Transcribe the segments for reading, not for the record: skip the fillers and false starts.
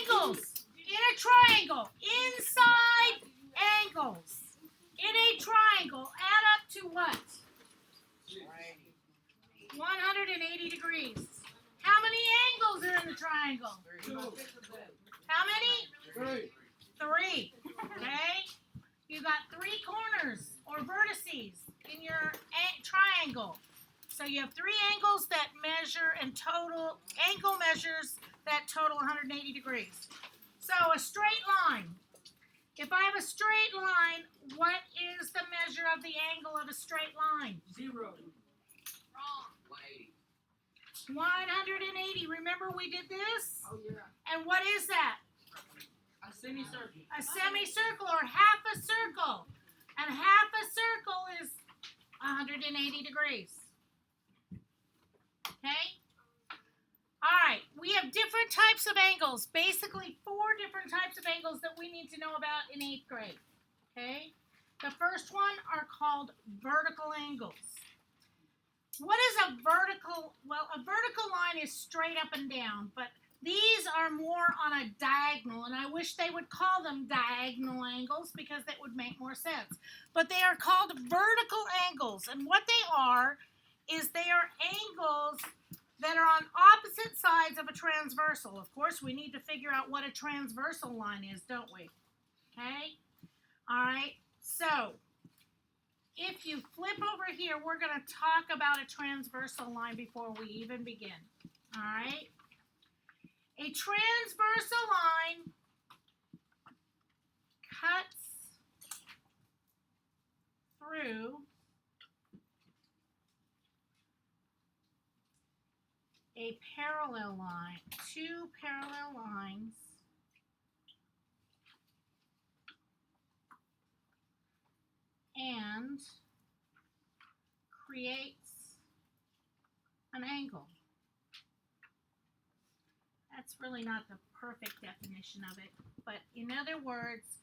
Angles in a triangle. Inside angles in a triangle add up to what? 180 degrees. How many angles are in the triangle? How many? Three. Okay? You got three corners or vertices in your triangle. So you have three angles that measure and total, angle measures that total 180 degrees. So a straight line. If I have a straight line, what is the measure of the angle of a straight line? 0. Wrong. 180. Remember we did this? Oh, yeah. And what is that? A semicircle. A semicircle or half a circle. And half a circle is 180 degrees. Okay? Alright, we have different types of angles. Basically 4 different types of angles that we need to know about in 8th grade. Okay? The first one are called vertical angles. What is a vertical? Well, a vertical line is straight up and down, but these are more on a diagonal, and I wish they would call them diagonal angles because that would make more sense. But they are called vertical angles, and what they are is they are angles that are on opposite sides of a transversal. Of course, we need to figure out what a transversal line is, don't we? Okay? All right, so if you flip over here, we're going to talk about a transversal line before we even begin. All right? A transversal line cuts through a parallel line, 2 parallel lines, and creates an angle. That's really not the perfect definition of it, but in other words,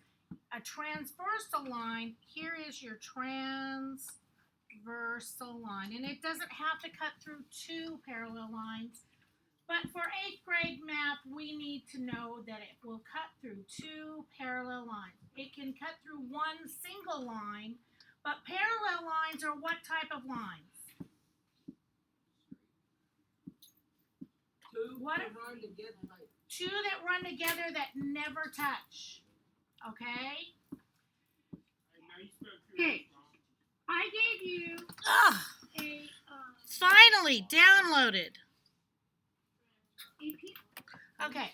a transversal line, here is your transversal line, and it doesn't have to cut through 2 parallel lines, but for 8th grade math, we need to know that it will cut through 2 parallel lines. It can cut through 1 single line, but parallel lines are what type of lines? Two that run together that never touch. Okay? Okay. I gave you a finally downloaded. Okay.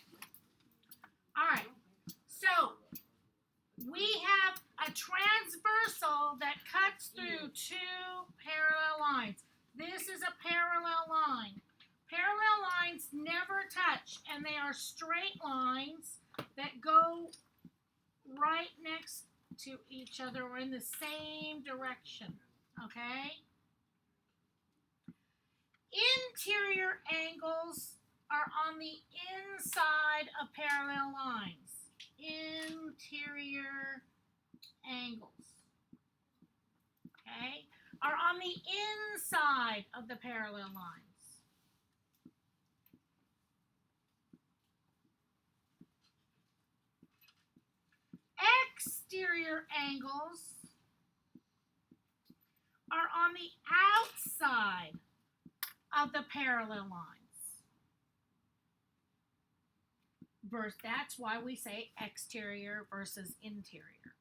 All right. So we have a transversal that cuts through 2 parallel lines. This is a parallel line. Parallel lines never touch, and they are straight lines that go right next to each other or in the same direction. Okay? Interior angles are on the inside of parallel lines. Interior angles, okay, are on the inside of the parallel lines. Exterior angles are on the outside of the parallel lines. That's why we say exterior versus interior.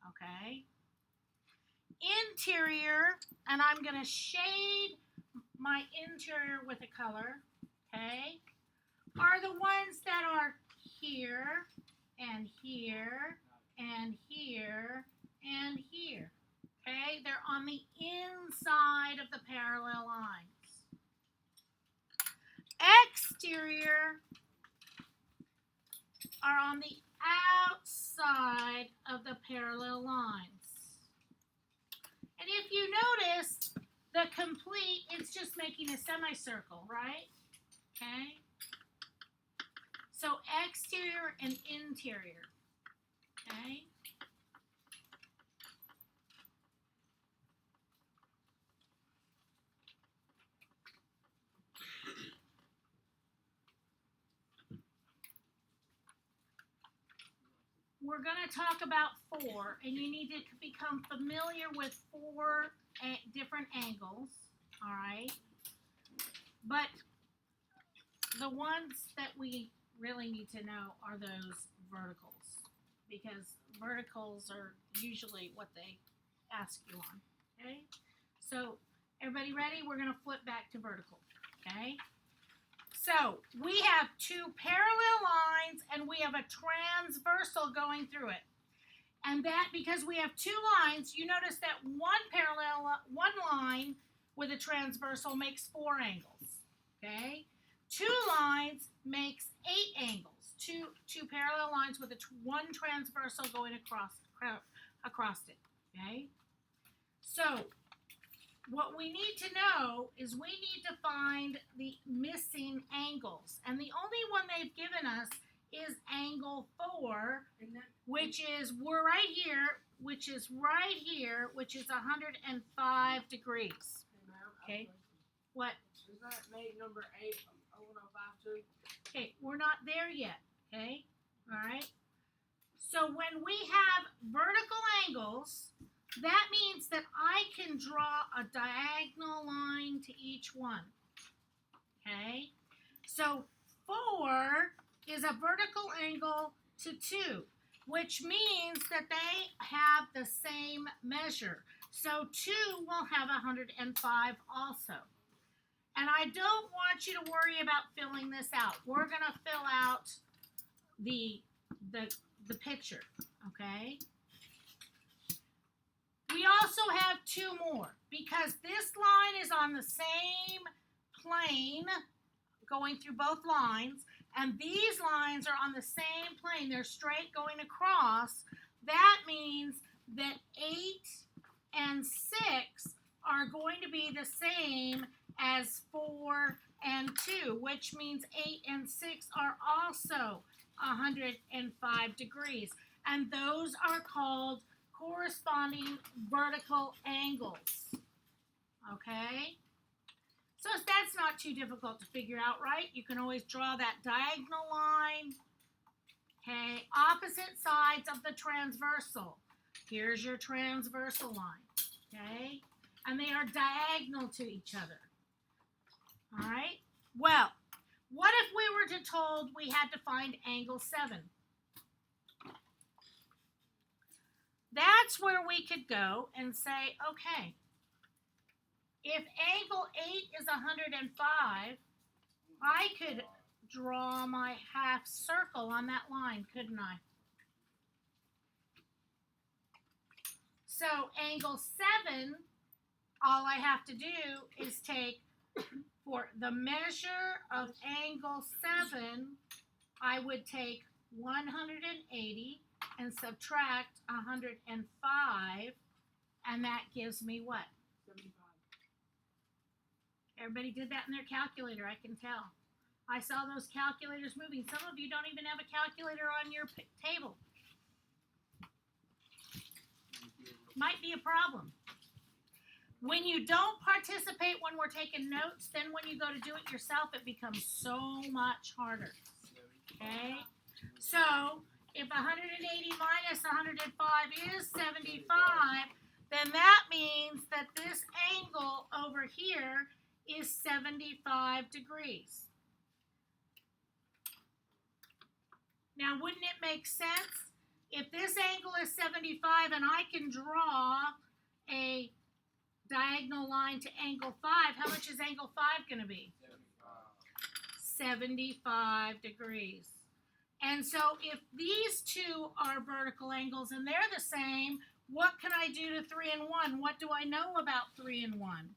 Okay? Interior, and I'm going to shade my interior with a color, okay, are the ones that are here and here and here and here. Okay? They're on the inside of the parallel lines. Exterior are on the outside of the parallel lines. And if you notice, the complete, it's just making a semicircle, right? Okay? So exterior and interior. Okay? we're going to talk about 4, and you need to become familiar with 4 different angles, all right? But the ones that we really need to know are those verticals, because verticals are usually what they ask you on, okay? So, everybody ready? We're going to flip back to vertical, okay? So, we have 2 parallel lines and we have a transversal going through it. And that, because we have 2 lines, you notice that one line with a transversal makes 4 angles, okay? 2 lines makes 8 angles. Two parallel lines with one transversal going across it, okay? So, what we need to know is we need to find the missing angles. And the only one they've given us is angle 4, which is right here, which is 105 degrees. Okay. What? Is that made number 8 of 1052? Okay, we're not there yet. Okay? Alright? So when we have vertical angles, that means that I can draw a diagonal line to each one. Okay? So 4 is a vertical angle to 2, which means that they have the same measure. So 2 will have 105 also. And I don't want you to worry about filling this out. We're going to fill out the picture, okay? We also have 2 more because this line is on the same plane going through both lines, and these lines are on the same plane. They're straight going across. That means that 8 and 6 are going to be the same as 4 and 2, which means 8 and 6 are also 105 degrees. And those are called corresponding vertical angles. Okay? So that's not too difficult to figure out, right? You can always draw that diagonal line. Okay, opposite sides of the transversal. Here's your transversal line. Okay? And they are diagonal to each other. All right? Well, what if we were told we had to find angle 7? That's where we could go and say, okay, if angle 8 is 105, I could draw my half circle on that line, couldn't I? So angle 7, all I have to do is take, for the measure of angle 7, I would take 180 and subtract 105, and that gives me what? 75. Everybody did that in their calculator, I can tell. I saw those calculators moving. Some of you don't even have a calculator on your table. Might be a problem. When you don't participate when we're taking notes, then when you go to do it yourself, it becomes so much harder. Okay? So, if 180 minus 105 is 75, then that means that this angle over here is 75 degrees. Now, wouldn't it make sense? If this angle is 75 and I can draw a diagonal line to angle 5, how much is angle 5 going to be? 75 degrees. And so if these 2 are vertical angles and they're the same, what can I do to 3 and 1? What do I know about 3 and 1?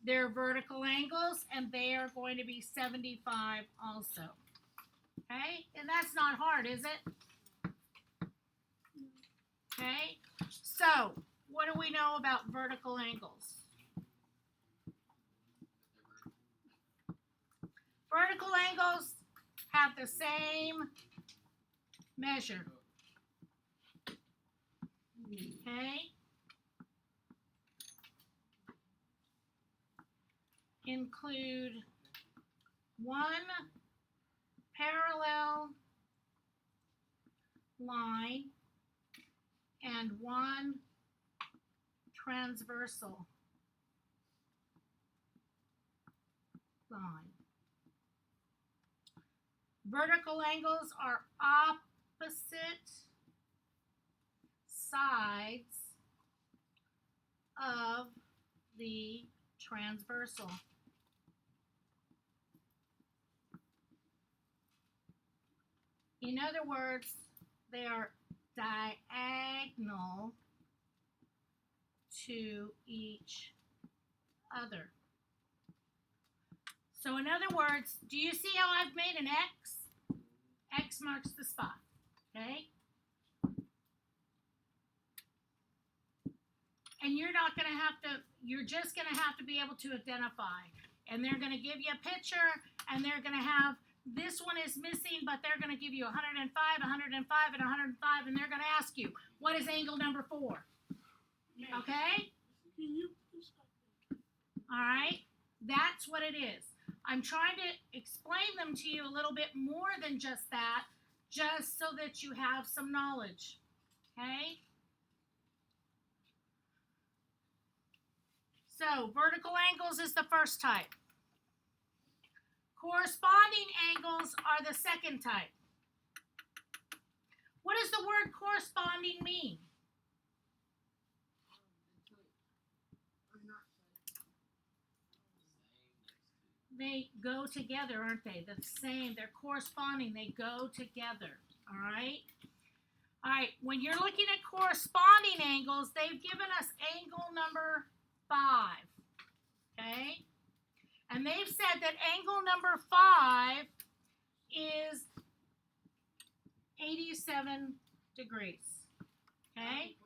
They're vertical angles and they are going to be 75 also. Okay? And that's not hard, is it? Okay? So, what do we know about vertical angles? Vertical angles have the same measure. Okay? Include one parallel line and one transversal line. Vertical angles are opposite sides of the transversal. In other words, they are diagonal to each other. So in other words, do you see how I've made an X? X marks the spot, okay? And you're not going to have to, you're just going to have to be able to identify. And they're going to give you a picture, and they're going to have, this one is missing, but they're going to give you 105, 105, and 105, and they're going to ask you, what is angle number 4? Okay? All right? That's what it is. I'm trying to explain them to you a little bit more than just that, just so that you have some knowledge. Okay? So, vertical angles is the first type. Corresponding angles are the second type. What does the word corresponding mean? They go together, aren't they? The same. They're corresponding. They go together. All right? All right. When you're looking at corresponding angles, they've given us angle number 5. Okay? And they've said that angle number 5 is 87 degrees. Okay?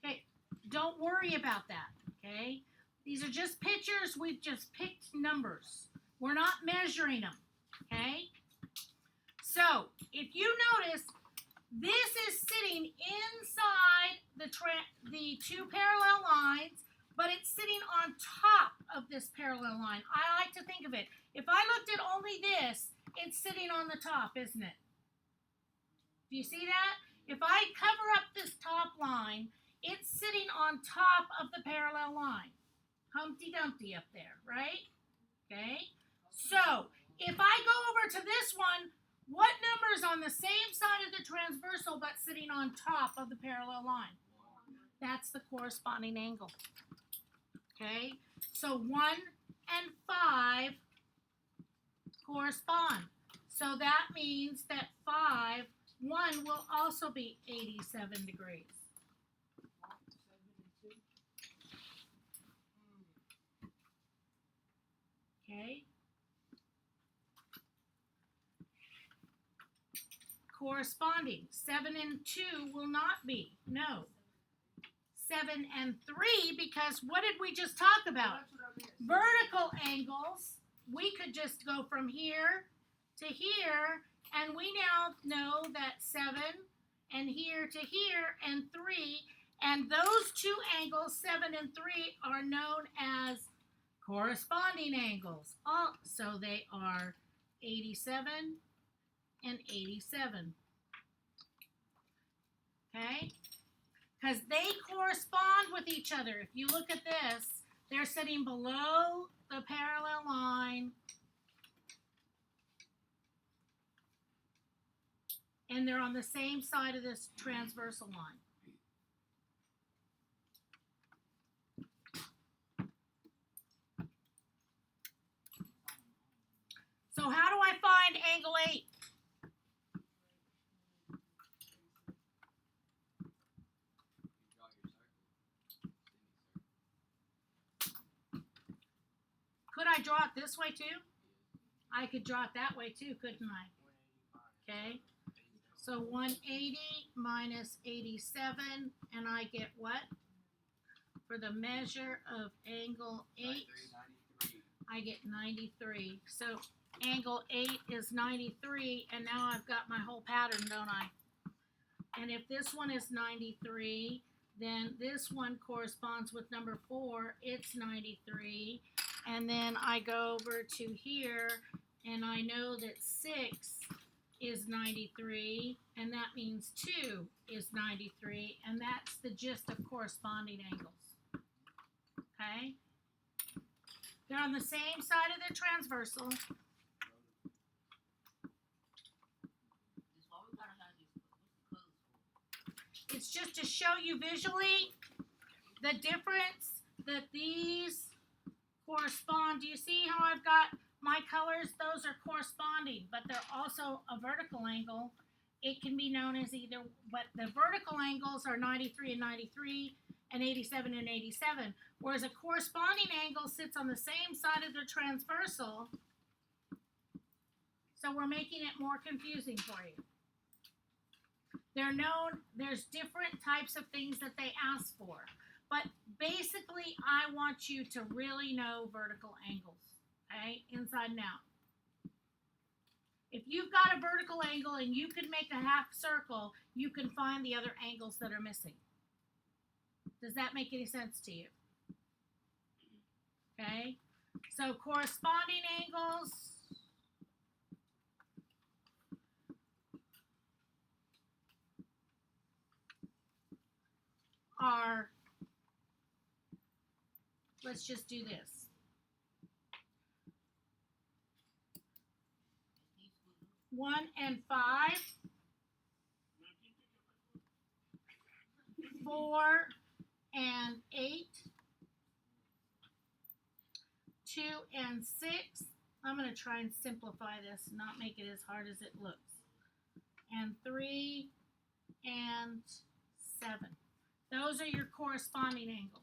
Okay, don't worry about that, okay? These are just pictures. We've just picked numbers. We're not measuring them, okay? So, if you notice, this is sitting inside the two parallel lines, but it's sitting on top of this parallel line. I like to think of it. If I looked at only this, it's sitting on the top, isn't it? Do you see that? If I cover up this top line, it's sitting on top of the parallel line. Humpty Dumpty up there, right? Okay? So, if I go over to this one, what number is on the same side of the transversal but sitting on top of the parallel line? That's the corresponding angle. Okay? So 1 and 5 correspond. So that means that 1 will also be 87 degrees. Okay? Corresponding. 7 and 2 will not be. No. 7 and 3, because what did we just talk about? Vertical angles. We could just go from here to here, and we now know that 7 and here to here and 3, and those two angles, 7 and 3, are known as corresponding angles. So they are 87 and 87. Okay? Because they correspond with each other. If you look at this, they're sitting below the parallel line, and they're on the same side of this transversal line. So how do I find angle 8? Could I draw it this way too? I could draw it that way too, couldn't I? Okay. So 180 minus 87, and I get what? For the measure of angle 8, I get 93. So angle 8 is 93, and now I've got my whole pattern, don't I? And if this one is 93, then this one corresponds with number 4. It's 93. and then I go over to here, and I know that 6 is 93, and that means 2 is 93, and that's the gist of corresponding angles. Okay? They're on the same side of the transversal. That's why we gotta have these. What's the colors for? It's just to show you visually the difference that these correspond. Do you see how I've got my colors? Those are corresponding, but they're also a vertical angle. It can be known as either, but the vertical angles are 93 and 93 and 87 and 87, whereas a corresponding angle sits on the same side of the transversal. So we're making it more confusing for you. They're known, there's different types of things that they ask for. But basically, I want you to really know vertical angles, okay, inside and out. If you've got a vertical angle and you can make a half circle, you can find the other angles that are missing. Does that make any sense to you? Okay, so corresponding angles are, let's just do this. One and 5, 4 and 8, 2 and 6. I'm going to try and simplify this, not make it as hard as it looks. And 3 and 7. Those are your corresponding angles.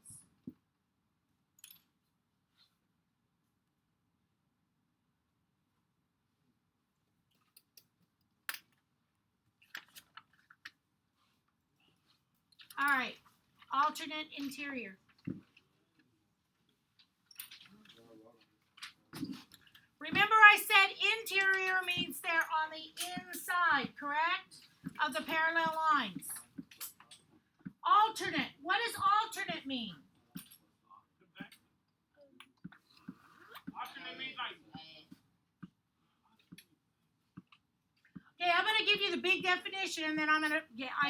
All right, alternate interior. Remember I said interior means they're on the inside, correct? Of the parallel lines. Alternate. What does alternate mean? Alternate means like Okay, I'm going to give you the big definition, and then I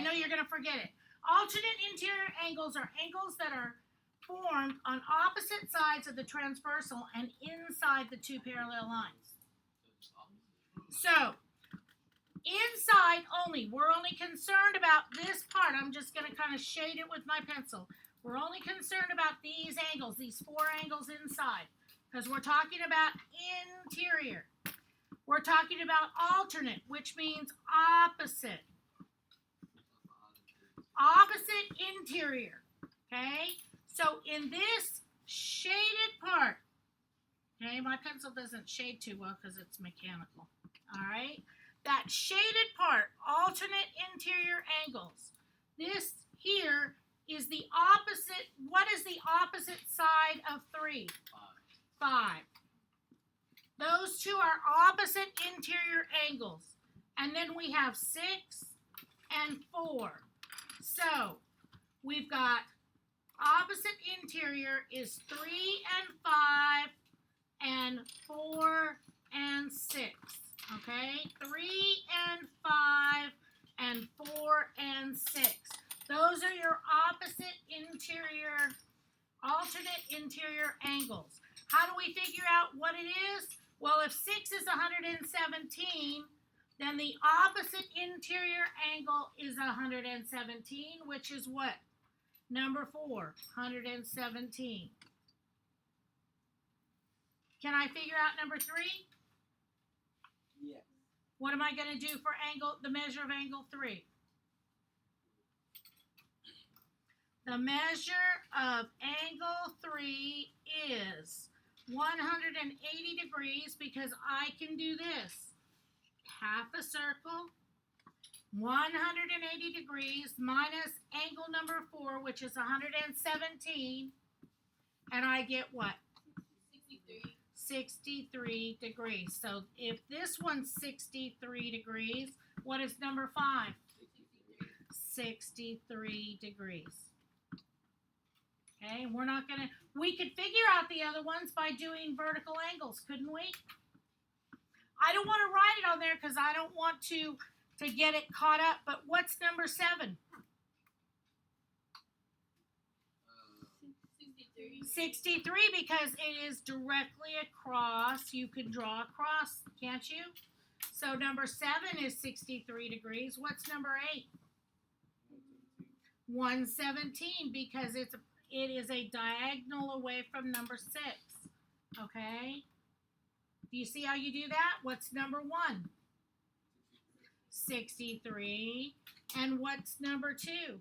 know you're going to forget it. Alternate interior angles are angles that are formed on opposite sides of the transversal and inside the two parallel lines. So, inside only. We're only concerned about this part. I'm just going to kind of shade it with my pencil. We're only concerned about these angles, these 4 angles inside, because we're talking about interior. We're talking about alternate, which means opposite. Opposite interior. Okay? So in this shaded part, okay, my pencil doesn't shade too well because it's mechanical. All right? That shaded part, alternate interior angles. This here is the opposite. What is the opposite side of 3? 5. Those two are opposite interior angles. And then we have 6 and 4. So we've got opposite interior is 3 and 5 and 4 and 6. Okay? 3 and 5 and 4 and 6. Those are your opposite interior, alternate interior angles. How do we figure out what it is? Well, if 6 is 117, then the opposite interior angle is 117, which is what? Number 4, 117. Can I figure out number 3? Yes. What am I going to do for angle, the measure of angle 3? The measure of angle 3 is 180 degrees, because I can do this. Half a circle, 180 degrees minus angle number 4, which is 117, and I get what? 63. 63 degrees. So if this one's 63 degrees, what is number 5? 63 degrees. Okay, we're not gonna, we could figure out the other ones by doing vertical angles, couldn't we? I don't want to write it on there because I don't want to get it caught up, but what's number 7? 63, because it is directly across. You can draw across, can't you? So number 7 is 63 degrees. What's number 8? 117, because it is a diagonal away from number 6. Okay? Do you see how you do that? What's number 1? 63. And what's number 2?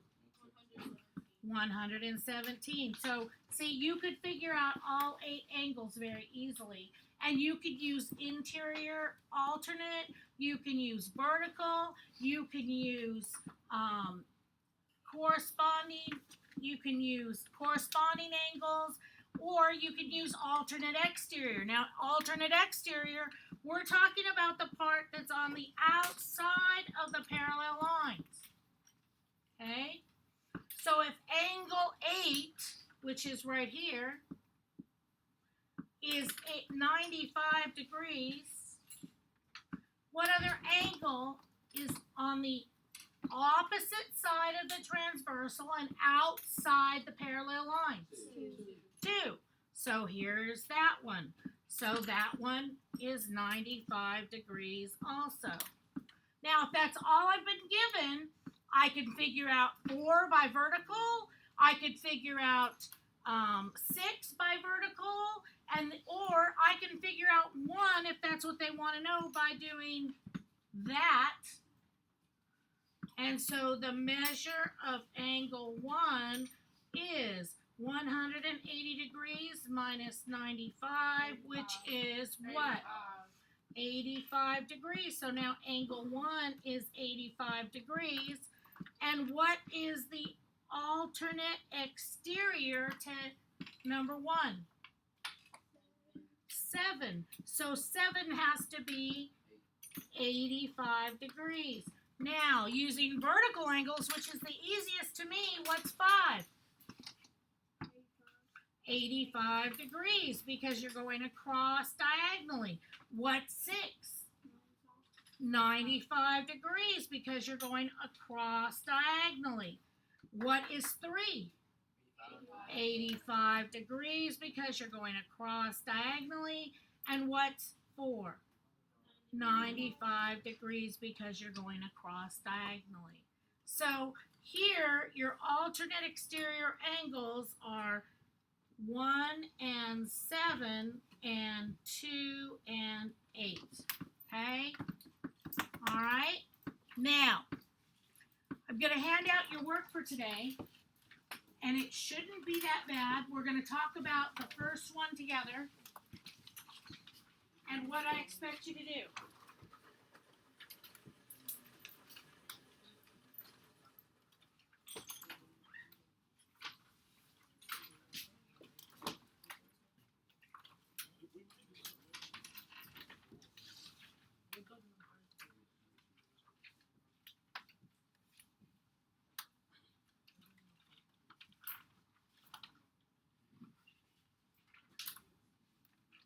117. So, see, you could figure out all 8 angles very easily. And you could use interior alternate, you can use vertical, you can use corresponding angles, or you can use alternate exterior. Now, alternate exterior, we're talking about the part that's on the outside of the parallel lines. Okay? So if angle 8, which is right here, is 95 degrees, what other angle is on the opposite side of the transversal and outside the parallel lines? 2. So here's that one. So that one is 95 degrees also. Now, if that's all I've been given, I can figure out 4 by vertical. I could figure out 6 by vertical, or I can figure out 1 if that's what they want to know by doing that. And so the measure of angle 1 is 180 degrees minus 95, which is what? 85 degrees. So now angle 1 is 85 degrees. And what is the alternate exterior to number 1? 7. So 7 has to be 85 degrees. Now, using vertical angles, which is the easiest to me, what's 5? 85 degrees, because you're going across diagonally. What's 6? 95 degrees, because you're going across diagonally. What is 3? 85 degrees, because you're going across diagonally. And what's 4? 95 degrees, because you're going across diagonally. So here, your alternate exterior angles are 1 and 7 and 2 and 8. Okay? All right? Now, I'm going to hand out your work for today, and it shouldn't be that bad. We're going to talk about the first one together and what I expect you to do.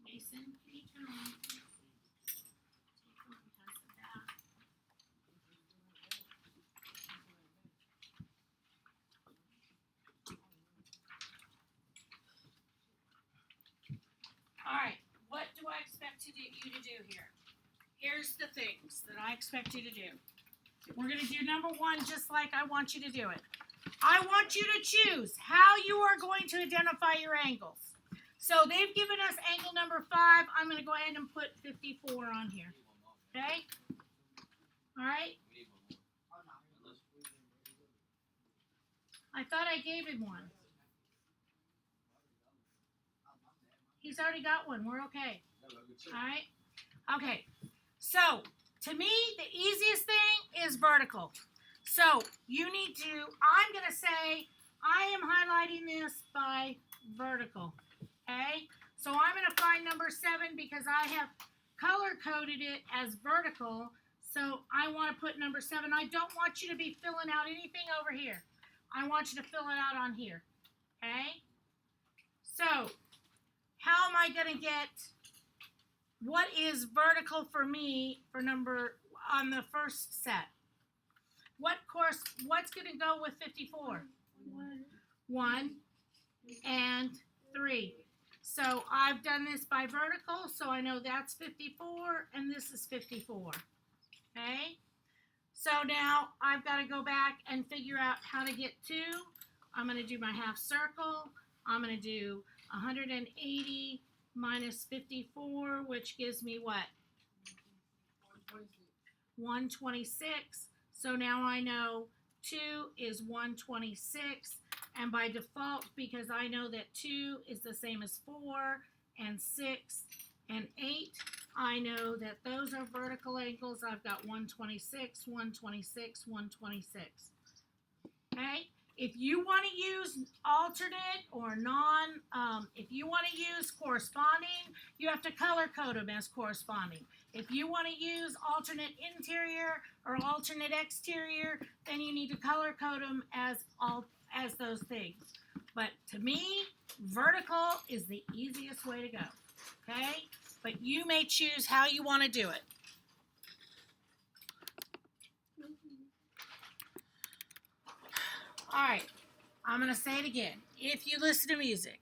Mason, can you turn on, please? Take one and pass it back. All right, what do I expect you to do here? Here's the things that I expect you to do. We're going to do number 1 just like I want you to do it. I want you to choose how you are going to identify your angles. So they've given us angle number 5. I'm going to go ahead and put 54 on here. Okay? All right? I thought I gave him one. He's already got one. We're okay. All right? Okay. So, to me, the easiest thing is vertical. So, you need to, I'm going to say, I am highlighting this by vertical. Okay? So, I'm going to find number 7 because I have color-coded it as vertical. So, I want to put number 7. I don't want you to be filling out anything over here. I want you to fill it out on here. Okay? gonna get what is vertical for me for number on the first set. What's gonna go with 54? 1 and 3. So I've done this by vertical, so I know that's 54 and this is 54. Okay? So now I've got to go back and figure out how to get 2. I'm going to do my half circle. I'm going to do 180 minus 54, which gives me what? 126. So now I know 2 is 126. And by default, because I know that 2 is the same as 4 and 6 and 8, I know that those are vertical angles. I've got 126, 126, 126. Okay? If you want to use alternate or if you want to use corresponding, you have to color code them as corresponding. If you want to use alternate interior or alternate exterior, then you need to color code them as those things. But to me, vertical is the easiest way to go. Okay? But you may choose how you want to do it. All right. I'm going to say it again. If you listen to music,